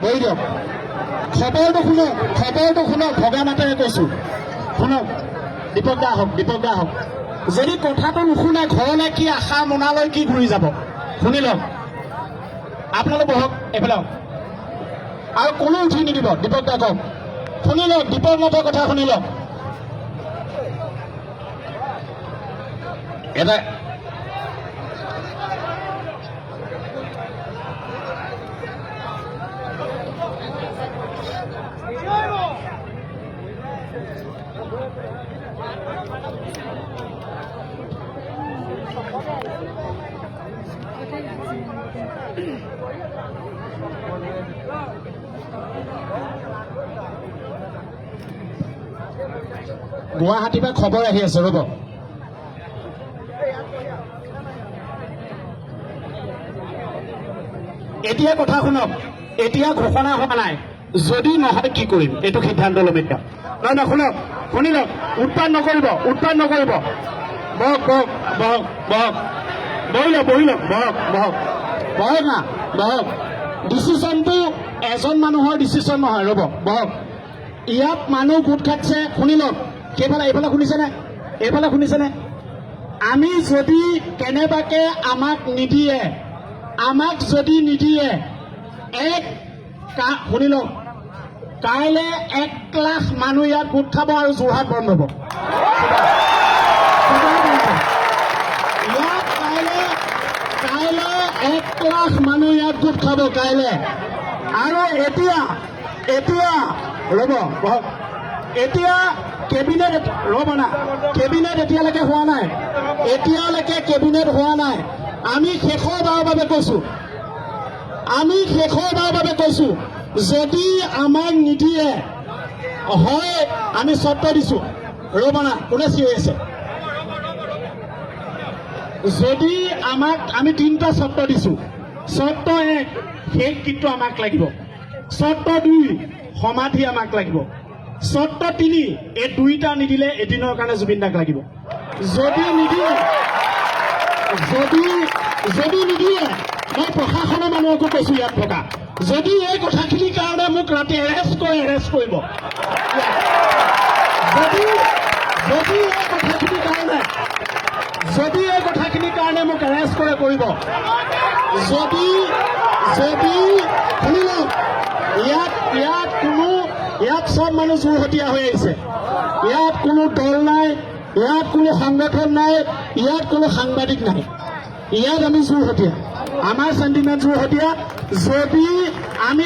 বহি দিয়ক খবৰটো শুনক ভগা মাতেৰে কৈছো শুনক দীপক দা আহক যদি কথাটো নুশুনে ঘৰলৈ কি আশা মোনালৈ কি ঘূৰি যাব শুনি লওক আপোনালোক বহক এইফালে আৰু কোনো উঠি নিদিব দীপক দা কওক শুনি লওক দীপক নাথৰ কথা শুনি লওক এটা গুৱাহাটীৰ পৰা খবৰ আহি আছে ৰ'ব এতিয়া কথা শুনক এতিয়া ঘোষণা হোৱা নাই যদি নহয় কি কৰিম এইটো সিদ্ধান্ত ল'ম এতিয়া নহয় শুনক শুনি লওক উৎপাত নকৰিব বহক না ডিচিশ্যনটো এজন মানুহৰ ডিচিশ্যন নহয় ৰ'ব বহক ইয়াত মানুহ গোট খাইছে শুনি লওক এইফালে শুনিছেনে আমি যদি কেনেবাকে আমাক যদি নিদিয়ে শুনি লওক কাইলৈ 1 লাখ মানুহ ইয়াত গোট খাব আৰু যোৰহাট বন্ধ হ'ব ইয়াত কাইলৈ 1 লাখ মানুহ ইয়াত গোট খাব কাইলৈ আৰু এতিয়া ৰ'ব এতিয়া কেবিনেট এতিয়ালৈকে হোৱা নাই আমি শেষৰবাৰৰ বাবে কৈছো যদি আমাক নিদিয়ে হয় আমি চৰ্ত দিছো ৰ'ব না কোনে চিঞৰি আছে যদি আমি 3টা চৰ্ত দিছো চৰ্ত 1 শেষ গীতটো আমাক লাগিব চৰ্ত 2 সমাধি আমাক লাগিব চৰ্ত 3 এই 2টা নিদিলে এদিনৰ কাৰণে জুবিন দাক লাগিব যদি নিদিয়ে মই প্ৰশাসনৰ মানুহকো কৈছো ইয়াত থকা যদি এই কথাখিনিৰ কাৰণে মোক ৰাতি এৰেষ্ট কৰিব যদি এই কথাখিনিৰ কাৰণে মোক এৰেষ্ট কৰিব যদি শুনি লওক ইয়াত চব মানুহ যোৰহতীয়া হৈ আহিছে ইয়াত কোনো দল নাই ইয়াত কোনো সংগঠন নাই ইয়াত কোনো সাংবাদিক নাই ইয়াত আমি যোৰহতীয়া আমাৰ চেণ্টিমেণ্ট যোৰহতীয়া যদি আমি